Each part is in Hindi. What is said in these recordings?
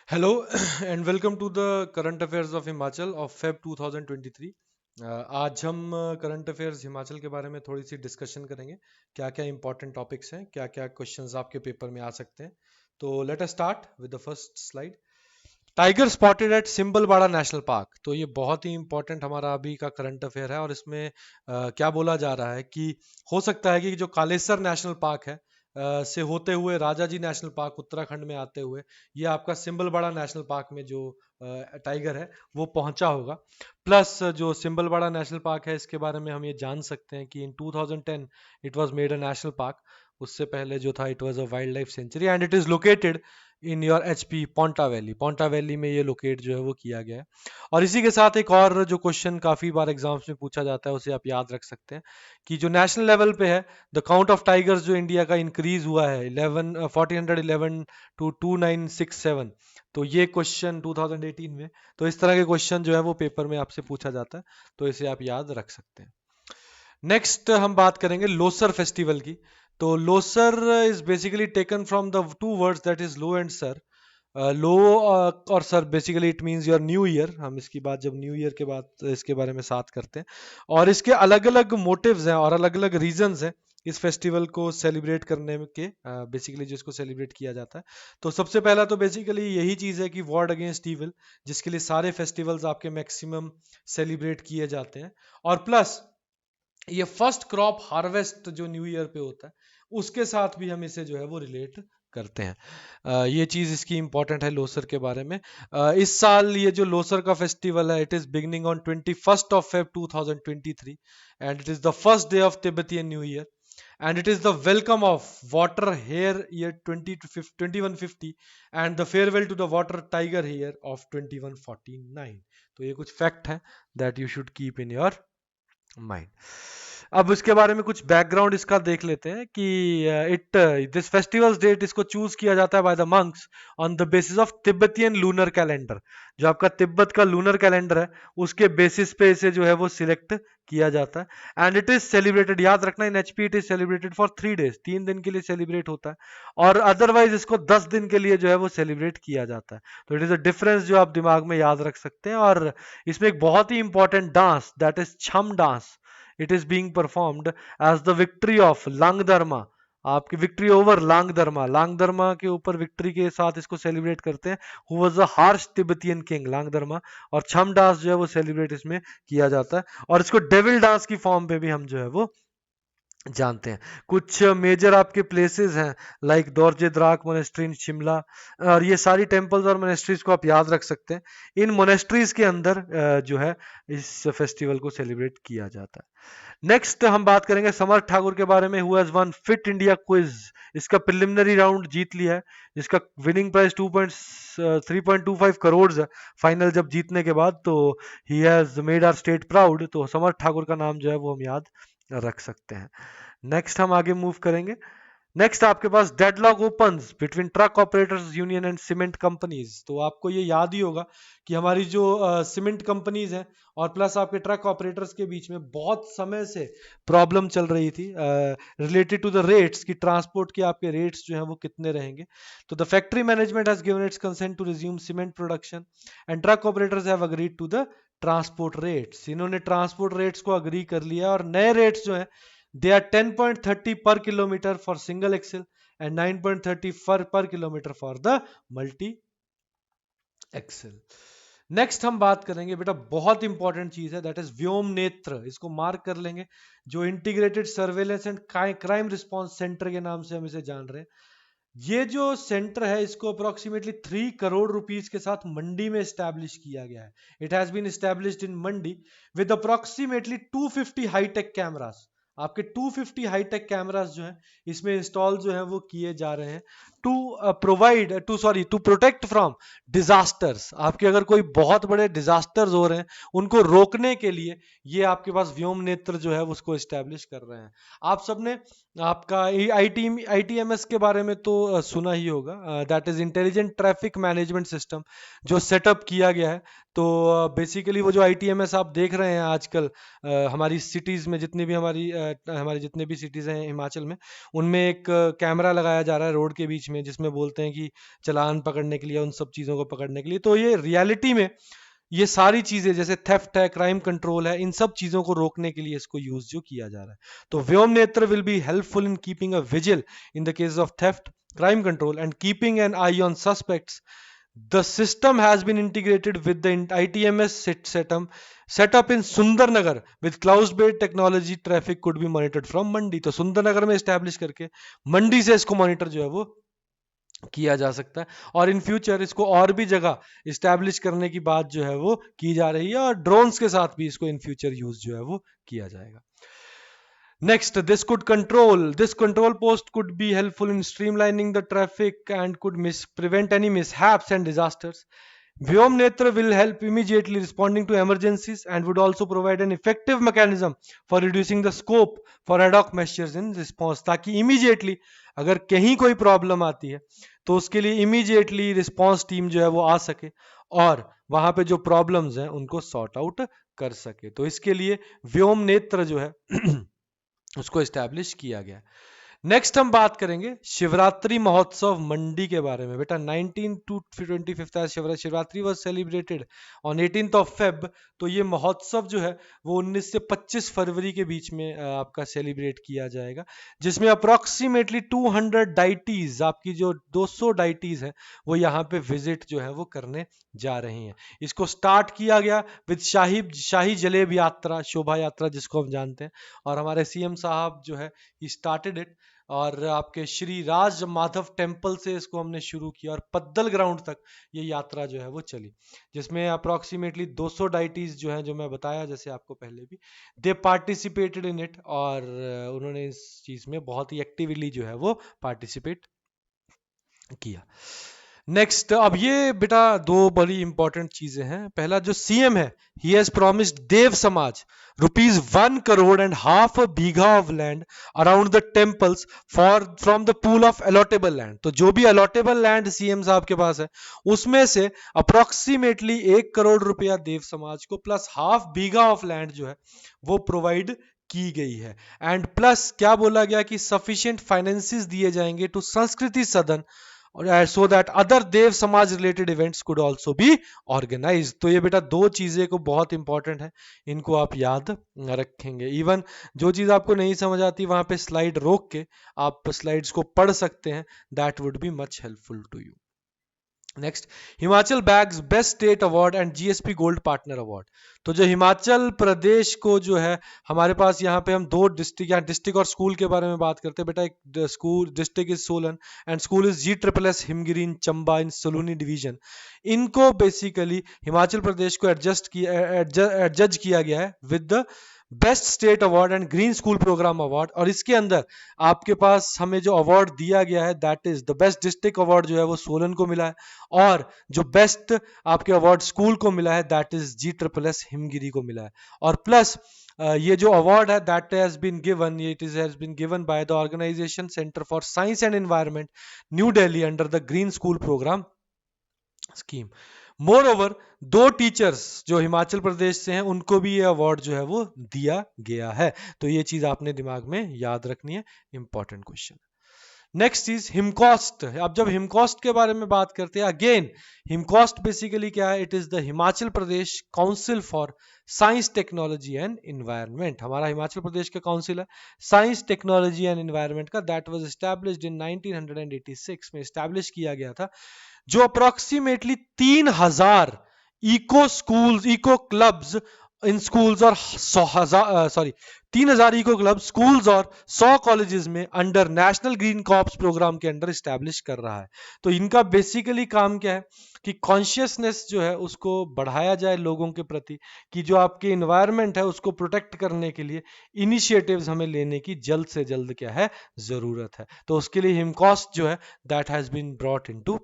Hello and welcome to the current affairs of Himachal of Feb 2023। आज हम करंट अफेयर्स हिमाचल के बारे में थोड़ी सी डिस्कशन करेंगे। क्या क्या इंपॉर्टेंट टॉपिक्स हैं, क्या क्या क्वेश्चंस आपके पेपर में आ सकते हैं। तो let us start with the first slide. Tiger spotted at Simbalbara national park. तो ये बहुत ही इंपॉर्टेंट हमारा अभी का करंट अफेयर है और इसमें क्या बोला जा रहा है कि हो सकता है कि जो कालेसर नेशनल पार्क है से होते हुए राजा जी नेशनल पार्क उत्तराखंड में आते हुए ये आपका सिंबलबाड़ा नेशनल पार्क में जो टाइगर है वो पहुंचा होगा। प्लस जो सिंबलबाड़ा नेशनल पार्क है इसके बारे में हम ये जान सकते हैं कि in 2010 it was made a national park. उससे पहले जो था it was a wildlife sanctuary and it is located in your HP Paonta valley में ये लोकेट जो है वो किया गया है। और इसी के साथ एक और जो क्वेश्चन काफी बार एग्जाम्स में पूछा जाता है उसे आप याद रख सकते हैं कि जो नेशनल लेवल पे है द काउंट ऑफ टाइगर्स जो इंडिया का इंक्रीज हुआ है 1411 टू 2967। तो ये क्वेश्चन 2018 में, तो इस तरह के क्वेश्चन जो है वो पेपर में आपसे पूछा जाता है, तो इसे आप याद रख सकते हैं। नेक्स्ट हम बात करेंगे लोसर फेस्टिवल की। तो Losar is basically taken from the two words that is लो एंड सर। लो और सर basically it means your new year. हम इसकी बात जब न्यू ईयर के बाद इसके बारे में बात करते हैं और इसके अलग अलग मोटिव्स हैं और अलग अलग रीजंस हैं इस फेस्टिवल को सेलिब्रेट करने के, बेसिकली जिसको सेलिब्रेट किया जाता है। तो सबसे पहला तो बेसिकली यही चीज़ है कि वॉर अगेंस्ट ईविल, जिसके लिए सारे फेस्टिवल्स आपके मैक्सिमम सेलिब्रेट किए जाते हैं। और प्लस ये फर्स्ट क्रॉप हार्वेस्ट जो न्यू ईयर पे होता है उसके साथ भी हम इसे जो है वो रिलेट करते हैं। ये चीज इसकी इंपॉर्टेंट है लोसर के बारे में। इस साल ये जो लोसर का फेस्टिवल है it is beginning on 21 Feb 2023 and it is the first day of Tibetan new year and it is the welcome of water hare year 2150 and the farewell to the water tiger hare of 2149। तो ये कुछ फैक्ट है that you should keep in your mind. अब इसके बारे में कुछ बैकग्राउंड इसका देख लेते हैं कि इट दिस फेस्टिवल्स डेट इसको चूज किया जाता है by the monks on the basis of Tibetan lunar calendar. जो आपका तिब्बत का लूनर कैलेंडर है उसके बेसिस पे इसे जो है वो सिलेक्ट किया जाता है एंड इट इज सेलिब्रेटेड, याद रखना, in HP it is celebrated for 3 days, 3 दिन के लिए सेलिब्रेट होता है। और अदरवाइज इसको 10 दिन के लिए जो है वो सेलिब्रेट किया जाता है। तो इट इज अ डिफरेंस जो आप दिमाग में याद रख सकते हैं। और इसमें एक बहुत ही important dance that is Cham dance, it is being performed as the victory of Langdarma. आपकी विक्ट्री ओवर लांगदरमा, लांगदरमा के ऊपर विक्ट्री के साथ इसको सेलिब्रेट करते हैं। Who was a harsh Tibetan king Langdarma. और छम डांस जो है वो सेलिब्रेट इसमें किया जाता है और इसको डेविल डांस की फॉर्म पे भी हम जो है वो जानते हैं। कुछ मेजर आपके प्लेसेस हैं like Dorje Drak monastery in Shimla, और ये सारी टेम्पल्स और मोनेस्ट्रीज को आप याद रख सकते हैं। इन मोनेस्ट्रीज के अंदर जो है इस फेस्टिवल को सेलिब्रेट किया जाता है। नेक्स्ट हम बात करेंगे समर ठाकुर के बारे में, who has one fit India quiz. इसका प्रिलिमिनरी राउंड जीत लिया है जिसका विनिंग प्राइस 3.25 करोड़ है फाइनल जब जीतने के बाद। तो he has made our state proud. तो समर ठाकुर का नाम जो है वो हम याद रख सकते हैं। नेक्स्ट हम आगे मूव करेंगे। नेक्स्ट आपके पास deadlock opens between truck operators union and cement companies. तो आपको ये याद ही होगा कि हमारी जो सीमेंट कंपनीज हैं और प्लस आपके ट्रक ऑपरेटर्स के बीच में बहुत समय से प्रॉब्लम चल रही थी रिलेटेड टू द रेट्स, की ट्रांसपोर्ट के आपके रेट्स जो हैं वो कितने रहेंगे। तो the factory management has given its consent to resume cement production and truck operators have agreed to the transport rates. इन्होंने ट्रांसपोर्ट रेट्स को अग्री कर लिया और नए रेट्स जो हैं they are 10.30 per kilometer for single axle and 9.30 per kilometer for the multi axle। Next हम बात करेंगे बेटा, बहुत इंपॉर्टेंट चीज है दैट इज व्योम नेत्र। इसको मार्क कर लेंगे, जो integrated surveillance and crime response centre के नाम से हम इसे जान रहे हैं। ये जो सेंटर है इसको अप्रोक्सीमेटली 3 करोड़ रुपीस के साथ मंडी में स्टैब्लिश किया गया है। It has been established in Mandi with approximately 250 hitech cameras. आपके 250 हाईटेक कैमरास जो है इसमें इंस्टॉल जो है वो किए जा रहे हैं to provide to protect from disasters. आपके अगर कोई बहुत बड़े डिजास्टर्स हो रहे हैं उनको रोकने के लिए ये आपके पास व्योम नेत्र जो है उसको स्टैब्लिश कर रहे हैं। आप सबने आपका आईटीएमएस के बारे में तो सुना ही होगा, that is intelligent traffic management system जो सेटअप किया गया है। तो बेसिकली वो जो आईटीएमएस आप देख रहे हैं आजकल हमारी सिटीज में, जितनी भी हमारी जितने भी सिटीज हैं हिमाचल में, उनमें एक कैमरा लगाया जा रहा है रोड के बीच में, जिसमें बोलते हैं कि चालान पकड़ने के लिए, उन सब चीज़ों को पकड़ने के लिए। तो ये रियलिटी में ये सारी चीजें जैसे थेफ्ट है, क्राइम कंट्रोल है, इन सब चीजों को रोकने के लिए इसको यूज जो किया जा रहा है। तो व्योम नेत्र will be helpful in keeping a vigil in the case of theft, crime control, and keeping an eye on suspects. The system has been integrated with the ITMS set up in Sundarnagar with cloud-based technology. Traffic could be monitored from Mandi. तो सुंदरनगर में एस्टैब्लिश करके मंडी से इसको मॉनिटर जो है वो किया जा सकता है, और इन फ्यूचर इसको और भी जगह इस्टेब्लिश करने की बात जो है वो की जा रही है, और ड्रोन्स के साथ भी इसको इन फ्यूचर यूज जो है वो किया जाएगा। Next, this control post could be helpful in streamlining the traffic and could prevent any mishaps and disasters. Vyom Netra will help immediately responding to emergencies and would also provide an effective mechanism for reducing the scope for ad hoc measures in response, ताकि immediately अगर कहीं कोई प्रॉब्लम आती है तो उसके लिए इमीडिएटली रिस्पॉन्स टीम जो है वो आ सके और वहां पे जो प्रॉब्लम्स हैं उनको सॉर्ट आउट कर सके। तो इसके लिए व्योम नेत्र जो है उसको एस्टैब्लिश किया गया। नेक्स्ट हम बात करेंगे शिवरात्रि महोत्सव मंडी के बारे में। बेटा 19 to 25 Shivratri was celebrated on 18th of Feb। तो ये महोत्सव जो है वो 19 से 25 फरवरी के बीच में आपका सेलिब्रेट किया जाएगा, जिसमें अप्रोक्सीमेटली 200 डाइटीज, आपकी जो 200 डाइटीज है वो यहाँ पे विजिट जो है वो करने जा रही हैं। इसको स्टार्ट किया गया विद शाही जलेब यात्रा, शोभा यात्रा जिसको हम जानते हैं, और हमारे सीएम साहब जो है ही स्टार्टेड इट, और आपके श्री राज माधव टेम्पल से इसको हमने शुरू किया और पद्दल ग्राउंड तक ये यात्रा जो है वो चली, जिसमें अप्रोक्सीमेटली 200 डाइटीज जो हैं, जो मैं बताया जैसे आपको पहले भी, दे पार्टिसिपेटेड इन इट, और उन्होंने इस चीज में बहुत ही एक्टिवली जो है वो पार्टिसिपेट किया। नेक्स्ट, अब ये बेटा दो बड़ी इंपॉर्टेंट चीजें हैं। पहला, जो सीएम है he has promised Dev Samaj ₹1.5 crore bigha of land around the temples from the pool of allotable land. तो जो भी अलॉटेबल लैंड सीएम साहब के पास है उसमें से अप्रोक्सीमेटली 1 करोड़ रुपया देव समाज को प्लस ½ बीघा ऑफ लैंड जो है वो प्रोवाइड की गई है। एंड प्लस क्या बोला गया कि सफिशिएंट फाइनेंसेस दिए जाएंगे टू संस्कृति सदन, so that other Dev Samaj related events could also be organise. तो ये बेटा दो चीजें को बहुत इंपॉर्टेंट है, इनको आप याद रखेंगे। इवन जो चीज आपको नहीं समझ आती वहां पे स्लाइड रोक के आप स्लाइड्स को पढ़ सकते हैं, that would be much helpful to you. Next, Himachal bags best state award and GSP gold partner award. तो जो हिमाचल प्रदेश को जो है, हमारे पास यहाँ पे हम दो डिस्ट्रिक्ट, यहाँ डिस्ट्रिक्ट और स्कूल के बारे में बात करते हैं। बेटा एक school district is Solan and school is GSS Himgiri in Chamba in Saluni division. इनको बेसिकली हिमाचल प्रदेश को जज किया गया है with the best state award and green school programme award, और इसके अंदर आपके पास हमें जो अवार्ड दिया गया है that is the best district award जो है वो सोलन को मिला है, और जो बेस्ट आपके अवार्ड स्कूल को मिला है दैट इज GSS हिमगिरी को मिला है। और प्लस ये जो अवार्ड है that has been given, it is has been given by the organisation centre for science and environment new Delhi under the green school programme scheme. More over, 2 teachers जो हिमाचल प्रदेश से हैं उनको भी ये अवार्ड जो है वो दिया गया है। तो ये चीज आपने दिमाग में याद रखनी है, important question. Next is HIMCOSTE. अब जब हिमकॉस्ट के बारे में बात करते हैं, अगेन हिमकॉस्ट बेसिकली क्या है, it is the Himachal Pradesh council for science technology and environment. हमारा हिमाचल प्रदेश का काउंसिल है साइंस टेक्नोलॉजी एंड एनवायरनमेंट का, दैट वाज एस्टैब्लिश्ड इन 1986 में एस्टैब्लिश किया गया था, जो approximately 3000 eco schools, eco clubs in schools और 3000 इको क्लब स्कूल्स और 100 कॉलेजेस में under national green corps programme के अंडर एस्टैब्लिश कर रहा है। तो इनका बेसिकली काम क्या है कि कॉन्शियसनेस जो है उसको बढ़ाया जाए लोगों के प्रति, कि जो आपके इन्वायरमेंट है उसको प्रोटेक्ट करने के लिए इनिशिएटिव्स हमें लेने की जल्द से जल्द क्या है जरूरत है। तो उसके लिए हिमकॉस्ट जो है that has been brought into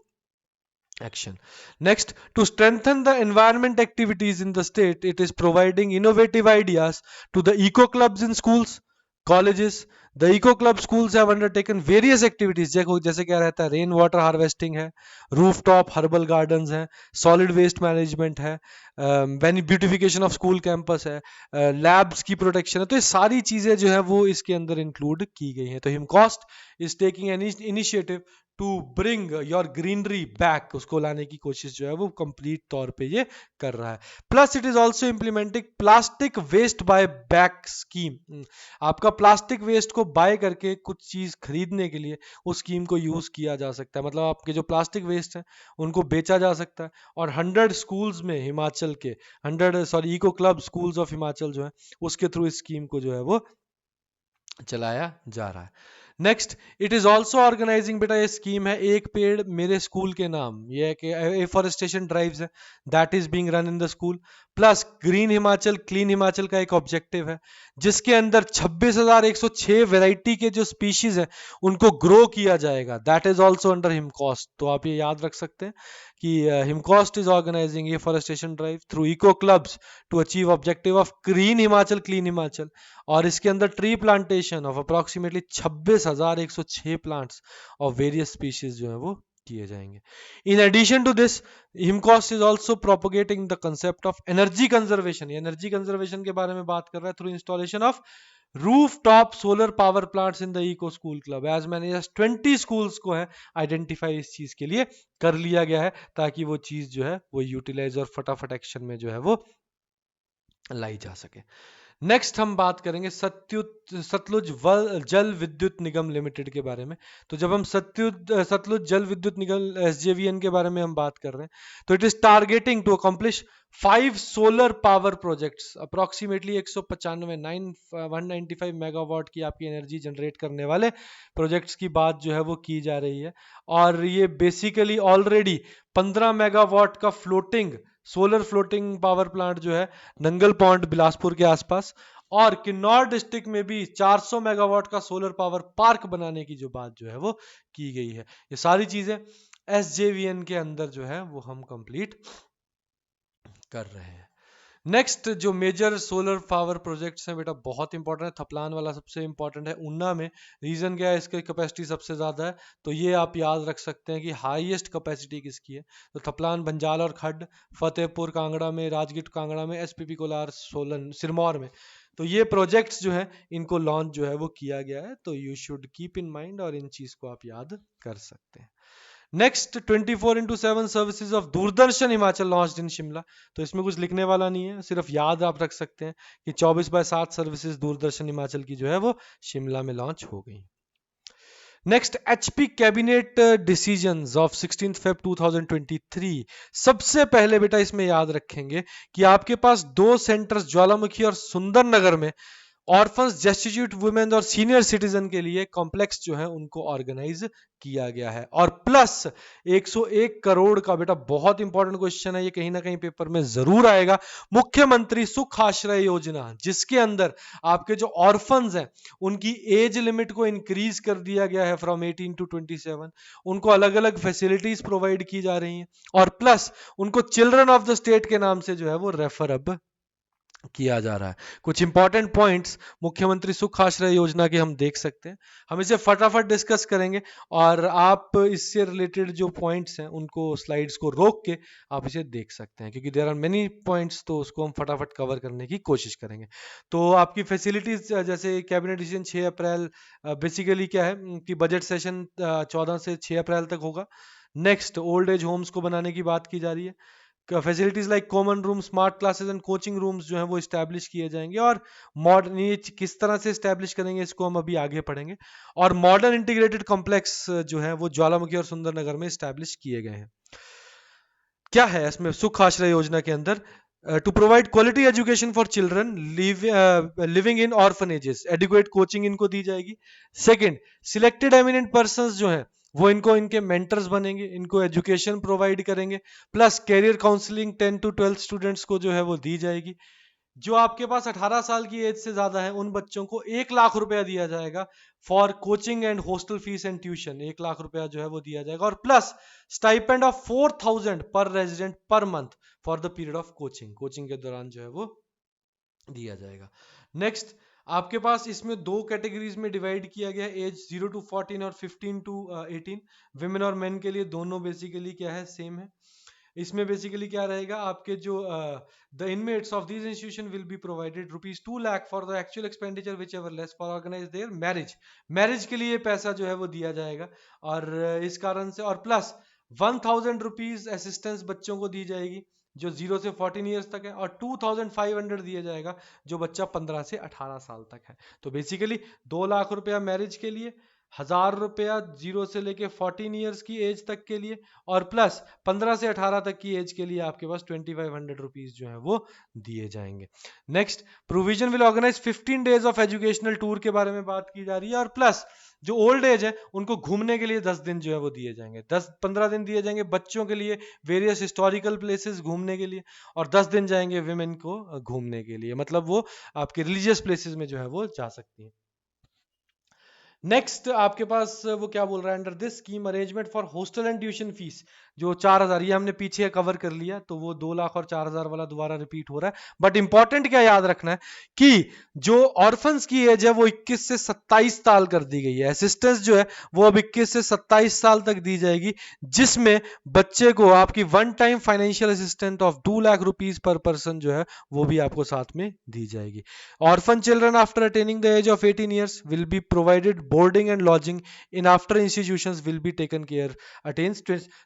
action. Next, to strengthen the environment activities in the state, it is providing innovative ideas to the eco clubs in schools, colleges. The eco club schools have undertaken various activities, जैसे क्या रहता है, रेन वाटर हार्वेस्टिंग है, रूफटॉप हर्बल गार्डन्स है, सॉलिड वेस्ट मैनेजमेंट है, ब्यूटिफिकेशन ऑफ स्कूल कैंपस है, लैब्स की प्रोटेक्शन है। तो ये सारी चीजें जो है वो इसके अंदर इंक्लूड की गई हैं। तो HIMCOSTE is taking an initiative to bring your greenery back, उसको लाने की कोशिश जो है वो कंप्लीट तौर पे ये कर रहा है। Plus it is also implementing plastic waste buy back scheme. आपका प्लास्टिक वेस्ट को बाय करके कुछ चीज खरीदने के लिए उस स्कीम को यूज किया जा सकता है, मतलब आपके जो प्लास्टिक वेस्ट है उनको बेचा जा सकता है। और 100 स्कूल्स में हिमाचल के 100 eco club schools of Himachal जो है उसके थ्रू इस स्कीम को जो है वो चलाया जा रहा है। Next, it is also organising, बेटा ये स्कीम है एक पेड़ मेरे स्कूल के नाम, ये है कि एफॉरेस्टेशन ड्राइव्स है, that is being run in the school. Plus green Himachal clean Himachal का एक ऑब्जेक्टिव है जिसके अंदर 26,106 वैरायटी के जो स्पीशीज है उनको ग्रो किया जाएगा, that is also under HIMCOSTE. तो आप ये याद रख सकते हैं कि HIMCOSTE is organizing afforestation drive through eco clubs to achieve objective of green Himachal clean Himachal. और इसके अंदर tree plantation of approximately 26,106 plants of various species जो है वो किए जाएंगे। In addition to this, HIMCOSTE is also propagating the concept of energy conservation. Energy conservation के बारे में बात कर रहा है through installation of rooftop solar power plants in the eco school club. As many as 20 schools को है आइडेंटिफाई इस चीज के लिए कर लिया गया है ताकि वो चीज जो है वो यूटिलाइज और फटाफट एक्शन में जो है वो लाई जा सके। नेक्स्ट हम बात करेंगे सतलुज जल विद्युत निगम लिमिटेड के बारे में। तो जब हम सतलुज जल विद्युत निगम SJVN के बारे में हम बात कर रहे हैं तो it is targeting to accomplish 5 solar power projects approximately 195 megawatt की आपकी एनर्जी जनरेट करने वाले प्रोजेक्ट्स की बात जो है वो की जा रही है। और ये बेसिकली ऑलरेडी 15 मेगावाट का सोलर फ्लोटिंग पावर प्लांट जो है नंगल पॉन्ड बिलासपुर के आसपास, और किन्नौर डिस्ट्रिक्ट में भी 400 मेगावाट का सोलर पावर पार्क बनाने की जो बात जो है वो की गई है। ये सारी चीजें SJVN के अंदर जो है वो हम कंप्लीट कर रहे हैं। नेक्स्ट जो मेजर सोलर पावर प्रोजेक्ट्स हैं बेटा बहुत इंपॉर्टेंट है, थपलान वाला सबसे इंपॉर्टेंट है ऊना में। रीजन क्या है, इसकी कैपेसिटी सबसे ज्यादा है, तो ये आप याद रख सकते हैं कि हाईएस्ट कैपेसिटी किसकी है। तो थपलान, बंजाल और खड्ड, फतेहपुर कांगड़ा में, राजगीर कांगड़ा में, SPP कोलार सोलन सिरमौर में। तो ये प्रोजेक्ट्स जो है इनको लॉन्च जो है वो किया गया है, तो you should keep in mind और इन चीज को आप याद कर सकते हैं। Next 24/7 services of Doordarshan Himachal launched in Shimla. तो इसमें कुछ लिखने वाला नहीं है, सिर्फ याद आप रख सकते हैं कि 24/7 सर्विसेज दूरदर्शन हिमाचल की जो है वो शिमला में लॉन्च हो गई। Next HP cabinet decisions of 16 Feb 2023। सबसे पहले बेटा इसमें याद रखेंगे कि आपके पास 2 सेंटर्स ज्वालामुखी और सुंदरनगर में ऑर्फन्स, डेस्टिट्यूट वुमेन और सीनियर सिटीजन के लिए कॉम्प्लेक्स जो है उनको ऑर्गेनाइज किया गया है। और प्लस 101 करोड़ का, बेटा बहुत इंपॉर्टेंट क्वेश्चन है ये, कहीं ना कहीं पेपर में जरूर आएगा, मुख्यमंत्री सुख आश्रय योजना, जिसके अंदर आपके जो ऑर्फन्स हैं उनकी एज लिमिट को इंक्रीज कर दिया गया है फ्रॉम 18 to 27। उनको अलग अलग फैसिलिटीज प्रोवाइड की जा रही हैं और प्लस उनको चिल्ड्रन ऑफ द स्टेट के नाम से जो है वो रेफर अब किया जा रहा है। कुछ इंपॉर्टेंट पॉइंट्स मुख्यमंत्री सुख आश्रय योजना के हम देख सकते हैं, हम इसे फटाफट डिस्कस करेंगे और आप इससे रिलेटेड जो पॉइंट्स हैं उनको स्लाइड्स को रोक के आप इसे देख सकते हैं, क्योंकि देयर आर मेनी पॉइंट्स, तो उसको हम फटाफट कवर करने की कोशिश करेंगे। तो आपकी फैसिलिटीज जैसे कैबिनेट डिसीजन 6 अप्रैल, बेसिकली क्या है कि बजट सेशन 14 से 6 अप्रैल तक होगा। नेक्स्ट, ओल्ड एज होम्स को बनाने की बात की जा रही है। Facilities like common room, smart classes and coaching rooms जो है वो इस्टेब्लिश किए जाएंगे, और मॉडर्न, ये किस तरह से इस्टेब्लिश करेंगे इसको हम अभी आगे पढ़ेंगे। और मॉडर्न इंटीग्रेटेड कॉम्प्लेक्स जो है वो ज्वालामुखी और सुंदरनगर में इस्टेब्लिश किए गए हैं। क्या है इसमें सुख आश्रय योजना के अंदर? To provide quality education for children living in orphanages, adequate coaching इनको दी जाएगी। सेकंड, सिलेक्टेड एमिनेंट पर्संस जो हैं वो इनको इनके मेंटर्स बनेंगे, इनको एजुकेशन प्रोवाइड करेंगे, plus career counselling 10 to 12 students को जो है वो दी जाएगी। जो आपके पास 18 साल की एज से ज्यादा है उन बच्चों को 1 लाख रुपया दिया जाएगा for coaching and hostel fees and tuition, 1 lakh रुपया जो है वो दिया जाएगा। और प्लस स्टाइपेंड ऑफ 4,000 पर resident per month for the period of coaching के दौरान जो है वो दिया जाएगा। नेक्स्ट, आपके पास इसमें 2 कैटेगरीज में डिवाइड किया गया है, एज 0 to 14 और 15 to 18। विमेन और मेन के लिए दोनों बेसिकली क्या है, सेम है। इसमें बेसिकली क्या रहेगा, आपके जो the inmates of this institution will be provided ₹2 lakh for the actual expenditure whichever less for organise their marriage. Marriage के लिए पैसा जो है वो दिया जाएगा। और इस कारण से, और प्लस ₹1,000 असिस्टेंस बच्चों को दी जाएगी जो 0 से 14 ईयर्स तक है, और 2,500 दिया जाएगा जो बच्चा 15 से 18 साल तक है। तो बेसिकली ₹2 लाख मैरिज के लिए, ₹1,000 0 से लेके 14 ईयर्स की एज तक के लिए, और प्लस 15 से 18 तक की एज के लिए आपके पास ₹2,500 जो है वो दिए जाएंगे। Next, provision will organise 15 days of educational tour के बारे में बात की जा रही है। और प्लस जो ओल्ड एज है उनको घूमने के लिए 10 दिन जो है वो दिए जाएंगे, 10-15 दिन दिए जाएंगे बच्चों के लिए वेरियस हिस्टोरिकल प्लेसेस घूमने के लिए, और 10 दिन जाएंगे विमेन को घूमने के लिए, मतलब वो आपके रिलीजियस प्लेसेस में जो है वो जा सकती हैं। नेक्स्ट आपके पास वो क्या बोल रहा है, under this scheme arrangement for hostel and tuition fees, जो 4,000, ये हमने पीछे कवर कर लिया, तो वो 2 लाख और 4,000 वाला दोबारा रिपीट हो रहा है। बट इंपॉर्टेंट क्या याद रखना है कि जो ऑर्फन्स की एज है वो 21 से 27 साल कर दी गई है। असिस्टेंस जो है वो अब 21 से 27 साल तक दी जाएगी, जिसमें बच्चे को आपकी one time financial assistant of ₹2 lakh पर पर्सन जो है वो भी आपको साथ में दी जाएगी। Orphan children after attaining the age of 18 years will be provided boarding and lodging in after institutions will be taken care attends.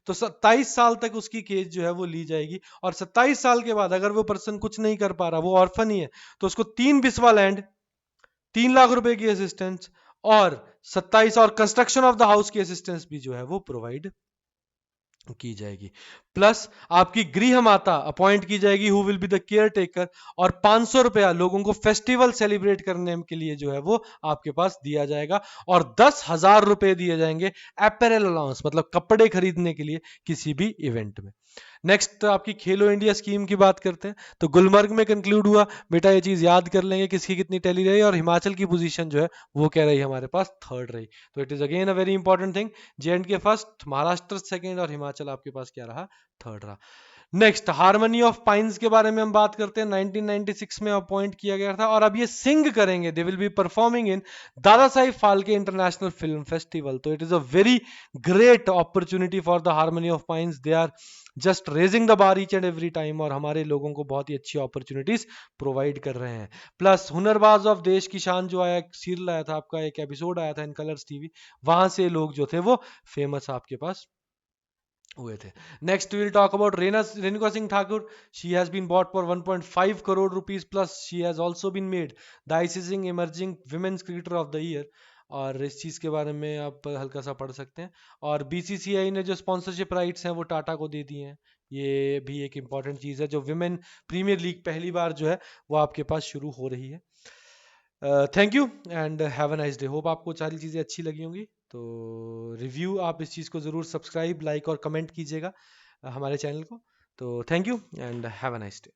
तो 27 साल तक उसकी केस जो है वो ली जाएगी, और 27 साल के बाद अगर वो पर्सन कुछ नहीं कर पा रहा, वो ऑर्फन ही है, तो उसको 3 बिस्वा लैंड, ₹3 लाख की असिस्टेंस, और 27 और कंस्ट्रक्शन ऑफ द हाउस की असिस्टेंस भी जो है वो प्रोवाइड की जाएगी। प्लस आपकी गृह माता अपॉइंट की जाएगी who will be the care taker, और ₹500 लोगों को फेस्टिवल सेलिब्रेट करने के लिए जो है वो आपके पास दिया जाएगा, और ₹10,000 दिए जाएंगे अपैरल अलाउंस, मतलब कपड़े खरीदने के लिए किसी भी इवेंट में। नेक्स्ट आपकी खेलो इंडिया स्कीम की बात करते हैं। तो गुलमर्ग में कंक्लूड हुआ, बेटा ये चीज याद कर लेंगे किसकी कितनी टैली रही, और हिमाचल की पोजीशन जो है वो क्या रही हमारे पास, थर्ड रही। तो it is again a very important thing, J&K first, Maharashtra second, और हिमाचल आपके पास क्या रहा, थर्ड रहा। नेक्स्ट, हार्मनी ऑफ पाइंस के बारे में हम बात करते हैं। 1996 में अपॉइंट किया गया था, और अब ये सिंग करेंगे, they will be performing in Dada Saheb Phalke international film festival. तो it is a very great opportunity for the harmony of pines, they are just raising the bar each and every time, और हमारे लोगों को बहुत ही अच्छी अपॉर्चुनिटीज प्रोवाइड कर रहे हैं। प्लस हुनरबाज ऑफ देश की शान जो आया, सीरियल आया था आपका, एक एपिसोड आया था इन कलर्स टीवी, वहां से लोग जो थे वो फेमस आपके पास हुए थे। Next will talk about Renuka Singh Thakur. She has been bought for 1.5 crore rupees, plus she has also been made the ICC emerging women's cricketer of the year, और इस चीज़ के बारे में आप हल्का सा पढ़ सकते हैं। और बीसीसीआई ने जो स्पॉन्सरशिप राइट्स हैं वो टाटा को दे दिए हैं, ये भी एक इंपॉर्टेंट चीज़ है। जो विमेन प्रीमियर लीग पहली बार जो है वो आपके पास शुरू हो रही है। Thank you and have a nice day. Hope आपको सारी चीज़ें अच्छी लगी होंगी। तो रिव्यू आप इस चीज़ को ज़रूर सब्सक्राइब, लाइक और कमेंट कीजिएगा हमारे चैनल को। तो thank you and have a nice day.